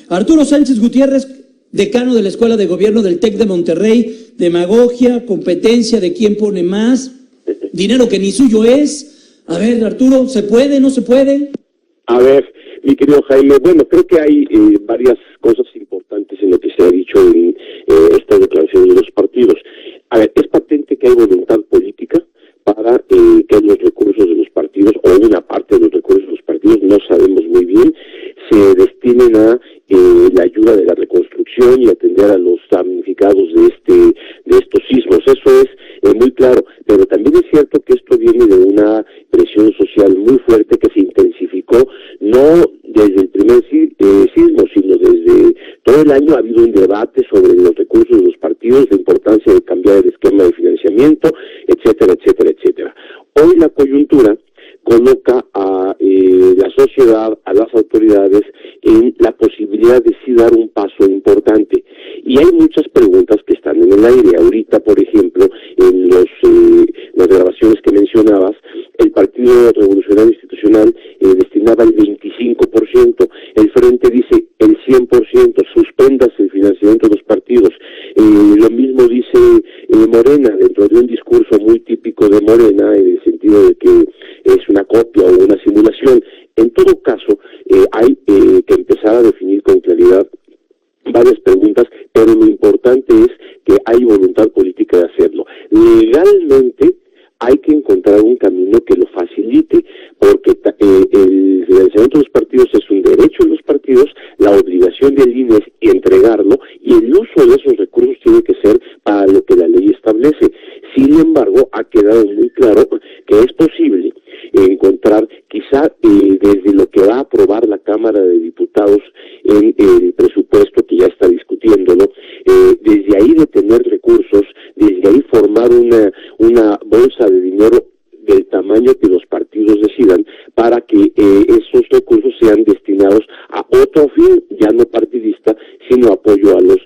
Arturo Sánchez Gutiérrez, decano de la Escuela de Gobierno del TEC de Monterrey, demagogia, competencia de quién pone más, dinero que ni suyo es. A ver, Arturo, ¿se puede, no se puede? A ver, mi querido Jaime, bueno, creo que hay varias cosas importantes en lo que se ha dicho en esta declaración de los partidos. A ver, es patente que hay voluntad política para que los recursos de los partidos, o una parte de los recursos de los partidos, no sabemos muy bien, se destinen a la ayuda de la reconstrucción y atender a los damnificados de estos sismos. Eso es muy claro, pero también es cierto que esto viene de una presión social muy fuerte que se intensificó, no desde el primer sismo, sino desde todo el año. Ha habido un debate sobre los recursos de los partidos, la importancia de cambiar el esquema de financiamiento, etcétera, etcétera, etcétera. Hoy la coyuntura coloca a la sociedad, a las autoridades, en la posibilidad de sí dar un paso importante. Y hay muchas preguntas que están en el aire. Ahorita, por ejemplo, en las grabaciones que mencionabas, el Partido Revolucionario Institucional destinaba el 25%, el Frente dice el 100%, suspendas el financiamiento de los partidos. Lo mismo dice Morena, dentro de un discurso muy típico de Morena, en el sentido de que es una copia o una simulación. En todo caso, hay que empezar a definir con claridad varias preguntas, pero lo importante es que hay voluntad política de hacerlo. Legalmente hay que encontrar un camino que lo facilite, porque el financiamiento de los partidos es un derecho de los partidos, la obligación del INE es entregarlo, y el uso de esos recursos tiene que ser para lo que la ley establece. Sin embargo, ha quedado muy claro que es posible encontrar, quizá desde lo que va a aprobar la Cámara de Diputados en el presupuesto que ya está discutiéndolo, desde ahí de tener recursos, desde ahí formar una bolsa de dinero del tamaño que los partidos decidan, para que esos recursos sean destinados a otro fin, ya no partidista, sino apoyo a los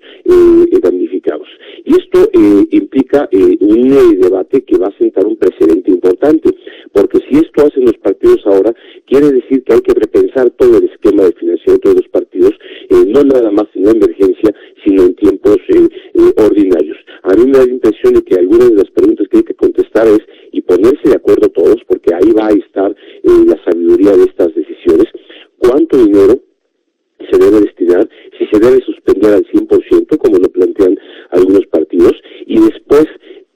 damnificados. Y esto implica un debate que va a sentar un precedente importante, porque si esto hacen los partidos ahora, quiere decir que hay que repensar todo el esquema de financiamiento de los partidos, no nada más en la emergencia, sino en tiempos ordinarios. A mí me da la impresión de que algunas de las preguntas que hay que contestar es, y ponerse de acuerdo todos, porque ahí va a estar la sabiduría de estas decisiones, cuánto dinero se debe destinar, si se debe suspender al 100%, como lo plantean algunos partidos, y después,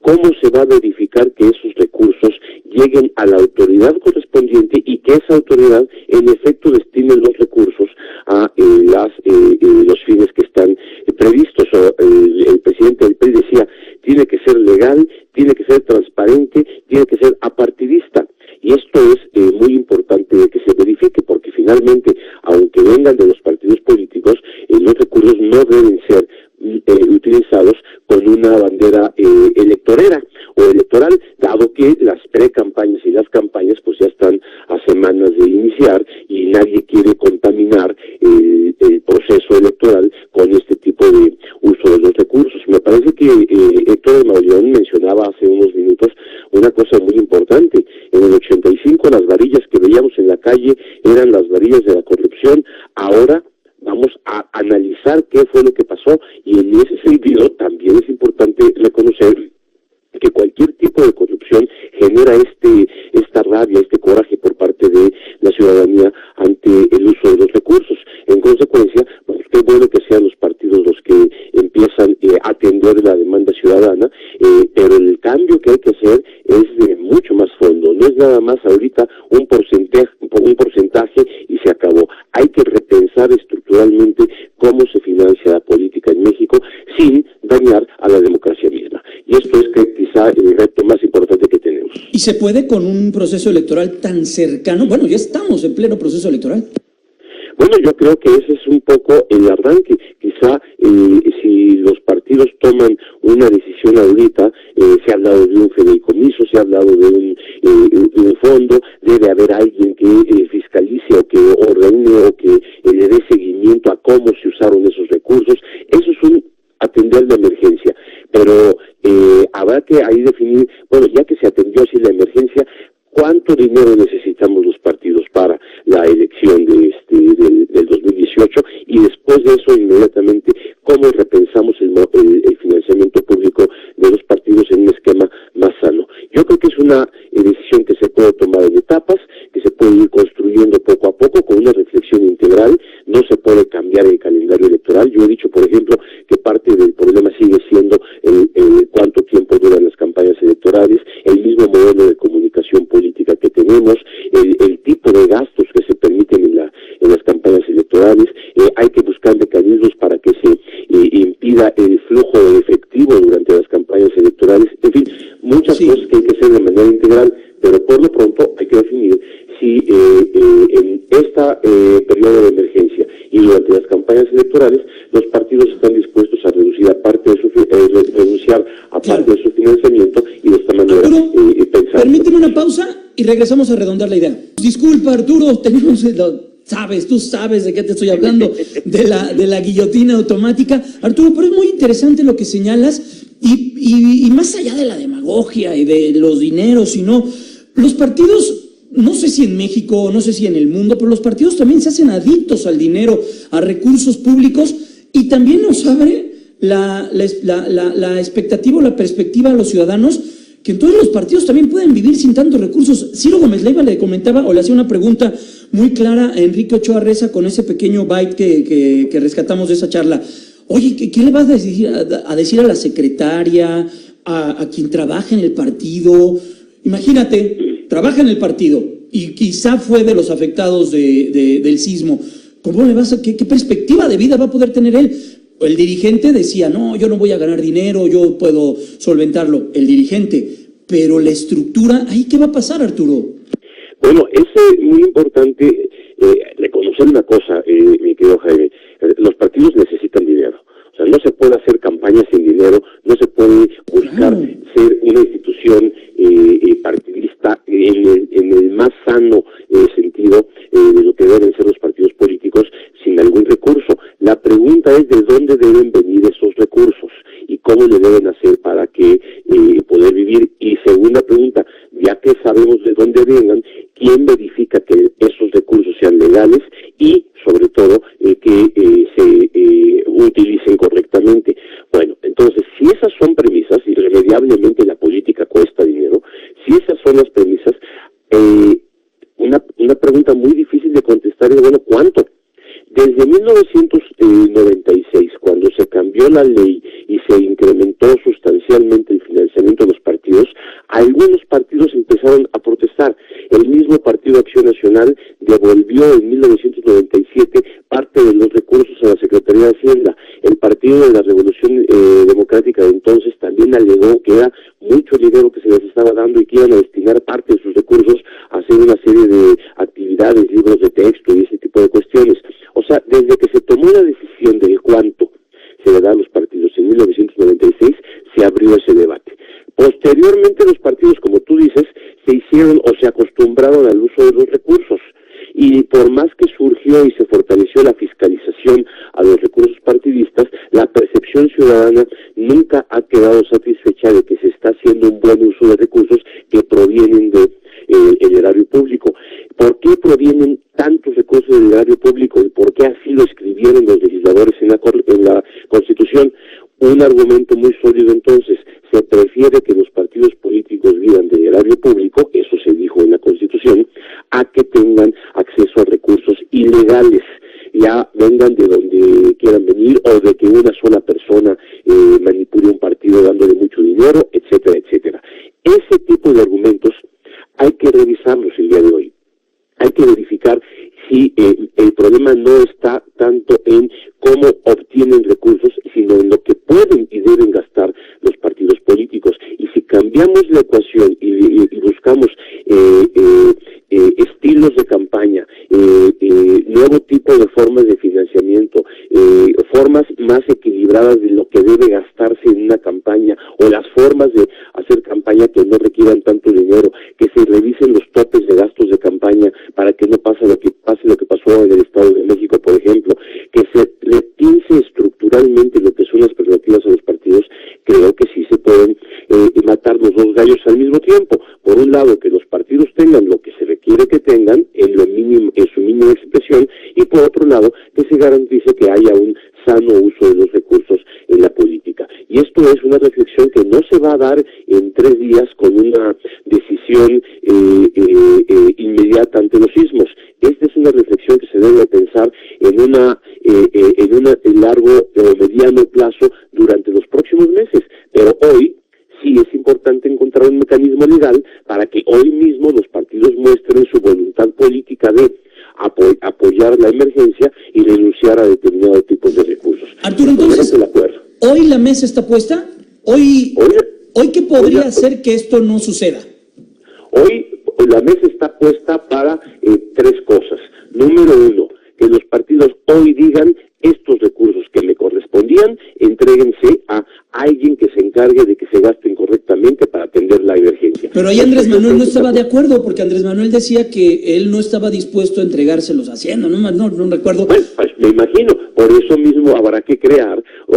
cómo se va a verificar que esos recursos lleguen a la autoridad correspondiente y que esa autoridad, en efecto, destine los recursos a los fines que están previstos. El presidente del PRI decía, tiene que ser legal, tiene que ser transparente, tiene que ser apartidista. Y esto es muy importante de que se verifique, porque finalmente, aunque vengan de los partidos políticos, los recursos no deben ser utilizados con una bandera electorera o electoral, dado que las pre-campañas y las campañas pues ya están a semanas de iniciar y nadie quiere contaminar el proceso electoral con este tipo de uso de los recursos. Me parece que Héctor de Mauleón mencionaba hace unos minutos una cosa muy importante. En el 85 las varillas que veíamos en la calle eran las varillas de la corrupción. Ahora vamos a analizar qué fue lo que pasó, y en ese sentido también es importante reconocer que cualquier tipo de corrupción genera esta rabia, este coraje por parte de la ciudadanía ante el uso de los recursos. En consecuencia, pues qué bueno que sean los partidos los que empiezan a atender la demanda ciudadana, pero el cambio que hay que hacer es de mucho más fondo. No es nada más ahorita un porcentaje y se acabó. Hay que repensar estructuralmente cómo se financia la política en México sin dañar a la democracia misma. Y esto es quizá el reto más importante que tenemos. ¿Y se puede con un proceso electoral tan cercano? Bueno, ya estamos en pleno proceso electoral. Bueno, yo creo que ese es un poco el arranque. Quizá si los partidos toman una decisión ahorita, se ha hablado de un fideicomiso, se ha hablado de un fondo, debe haber alguien que fiscalice o que ordene o que le dé seguimiento a cómo se usaron esos recursos. Eso es un atender la emergencia, pero habrá que ahí definir, bueno, ya que se atendió así la emergencia, ¿cuánto dinero necesitamos los partidos para la elección del 2018? Y después de eso en este periodo de emergencia y durante las campañas electorales, los partidos están dispuestos a reducir renunciar a parte de su financiamiento y de esta manera pensar. Permíteme una pausa y regresamos a redondear la idea. Disculpa, Arturo, tú sabes de qué te estoy hablando, de la guillotina automática. Arturo, pero es muy interesante lo que señalas y más allá de la demagogia y de los dineros, sino los partidos, no sé si en México, no sé si en el mundo, pero los partidos también se hacen adictos al dinero, a recursos públicos, y también nos abre la expectativa o la perspectiva a los ciudadanos que entonces los partidos también pueden vivir sin tantos recursos. Ciro Gómez Leiva le comentaba o le hacía una pregunta muy clara a Enrique Ochoa Reza con ese pequeño byte que rescatamos de esa charla. Oye, ¿qué le vas a decir a la secretaria, a quien trabaja en el partido? Imagínate, trabaja en el partido y quizá fue de los afectados del sismo. ¿Cómo le vas a, qué perspectiva de vida va a poder tener él? El dirigente decía, no, yo no voy a ganar dinero, yo puedo solventarlo. El dirigente, pero la estructura, ¿ahí qué va a pasar, Arturo? Bueno, es muy importante reconocer una cosa, mi querido Jaime. Los partidos necesitan dinero. O sea, no se puede hacer campaña sin dinero, no se puede buscar ser una institución partidista en el más sano sentido de lo que deben ser los partidos políticos sin algún recurso. La pregunta es de dónde deben venir esos recursos y cómo le deben hacer para que poder vivir. Y segunda pregunta, ya que sabemos de dónde vengan, ¿quién verifica que esos recursos sean legales y, sobre todo, que se utilicen correctamente? Bueno, entonces, si esas son premisas, irremediablemente la política cuesta dinero, si esas son las premisas, una pregunta muy difícil de contestar es, bueno, ¿cuánto? Desde 1996, cuando se cambió la ley y se incrementó sustancialmente el financiamiento de los partidos, algunos partidos empezaron a protestar. El mismo Partido Acción Nacional devolvió en 1997 parte de los recursos a la Secretaría de Hacienda. El Partido de la Revolución Democrática de entonces también alegó que era mucho dinero que se les estaba dando y que iban a destinar parte de sus recursos a hacer una serie de actividades, libros de texto y ese tipo de cuestiones. O sea, desde que se tomó la decisión del cuánto se le da a los partidos en 1996, se abrió ese debate. Posteriormente los partidos, como tú dices, se hicieron o se acostumbraron al uso de los recursos. Y por más que surgió y se fortaleció la fiscalización a los recursos partidistas, la percepción ciudadana nunca ha quedado satisfecha de que se está haciendo un buen uso de recursos que provienen de el erario público. ¿Por qué provienen tantos recursos del erario público y por qué así lo escribieron los legisladores en la Constitución? Un argumento muy sólido entonces: se prefiere que los partidos políticos vivan del erario público, eso se dijo en la Constitución, a que tengan acceso a recursos ilegales, ya vengan de donde quieran venir o de que una sola persona manipule un partido dándole mucho dinero, etcétera, etcétera. Ese tipo de argumentos hay que revisarlos el día de hoy. Hay que verificar si el problema no está tanto en cómo obtienen recursos, sino en lo que pueden y deben gastar los partidos políticos. Y si cambiamos la ecuación y buscamos estilos de campaña, nuevo tipo de formas de financiamiento, formas más equilibradas de lo que debe gastarse en una campaña, o las formas de hacer campaña que no requieran tanto dinero, que se revisen los topes de gastos de campaña para que no pase lo que pasó en el Estado de México, por ejemplo, que se repiense estructuralmente lo que son las prerrogativas a los partidos. Creo que sí se pueden matar los dos gallos al mismo tiempo. Por un lado, que los partidos tengan lo que se requiere que tengan en su mínima expresión, y por otro lado, que se garantice que haya un sano uso de los recursos en la política. Y esto es una reflexión que no se va a dar en 3 días con una decisión inmediata ante los sismos. Esta es una reflexión que se debe pensar en un largo o mediano plazo durante los próximos meses. Pero hoy sí es importante encontrar un mecanismo legal para que hoy mismo los partidos muestren su voluntad política de apoyar la emergencia y renunciar a determinados tipos de recursos. Arturo, entonces, ¿hoy la mesa está puesta? ¿Hoy qué podría hacer que esto no suceda? Hoy la mesa está puesta para tres cosas. Número uno, que los partidos hoy digan: estos recursos que me correspondían, entréguense a alguien que se encargue de que se gasten correctamente para atender la emergencia. Pero ahí Andrés Manuel no estaba de acuerdo, porque Andrés Manuel decía que él no estaba dispuesto a entregárselos a Hacienda, no recuerdo. Bueno, pues me imagino, por eso mismo habrá que crear o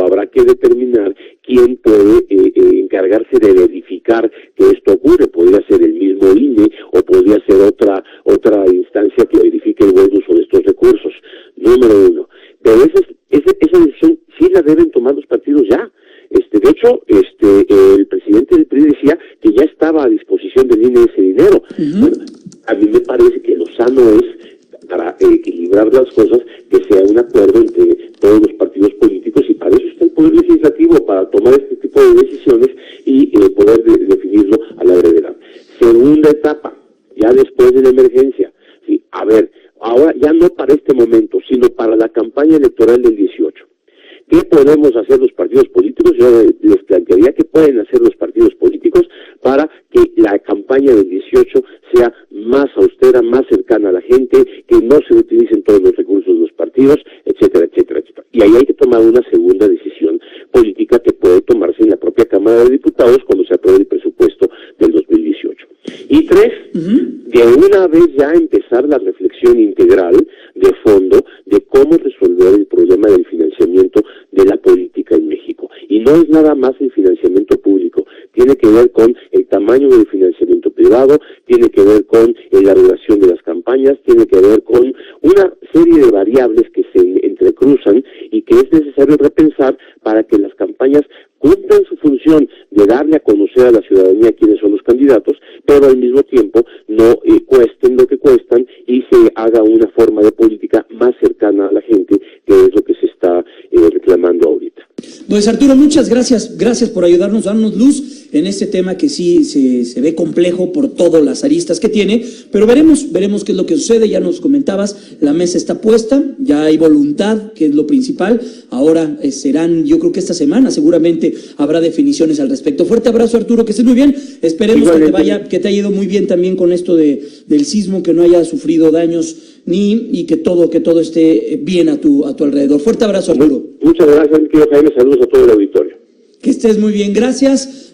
habrá que determinar quién puede encargarse de verificar que esto ocurre. Podría ser el mismo INE o podría ser otra instancia que verifique el buen uso de estos recursos. Número uno. Pero esa decisión sí la deben tomar los partidos ya. De hecho, el presidente del PRI decía que ya estaba a disposición del INE ese dinero. Bueno, a mí me parece que lo sano es, para equilibrar las cosas, que sea un acuerdo entre todos los partidos políticos, y para eso está el Poder Legislativo, para tomar este tipo de decisiones y poder definirlo a la brevedad. Segunda etapa, ya después de la emergencia. Sí, a ver, ahora ya no para este momento, sino para la campaña electoral del 18. ¿Qué podemos hacer los partidos políticos? Yo les plantearía que pueden hacer los partidos políticos para que la campaña del 18 sea más austera, más cercana a la gente, que no se utilicen todos los recursos de los partidos, etcétera, etcétera, etcétera. Y ahí hay que tomar una segunda decisión política que puede tomarse en la propia Cámara de Diputados cuando se apruebe el presupuesto del 2018. Y tres, de una vez ya empezar la reflexión integral de fondo de cómo resolver el problema del financiamiento de la política en México. Y no es nada más el financiamiento público, tiene que ver con el tamaño del financiamiento privado, tiene que ver con la duración de las campañas, tiene que ver con una serie de variables que se entrecruzan y que es necesario repensar para que las campañas cumplan su función de darle a conocer a la ciudadanía quiénes son los candidatos, pero al mismo tiempo no cuesten lo que cuestan y se haga una forma de política más cercana a la gente, que es lo que se está reclamando ahorita. Pues Arturo, muchas gracias por ayudarnos, darnos luz en este tema que sí se ve complejo por todas las aristas que tiene, pero veremos qué es lo que sucede. Ya nos comentabas, la mesa está puesta, ya hay voluntad, que es lo principal. Ahora serán, yo creo que esta semana seguramente habrá definiciones al respecto. Fuerte abrazo, Arturo, que estés muy bien. Esperemos que te haya ido muy bien también con esto del sismo, que no haya sufrido daños y que todo esté bien a tu alrededor. Fuerte abrazo, Arturo. Muchas gracias, mi querido Jaime. Saludos a todo el auditorio. Que estés muy bien, gracias.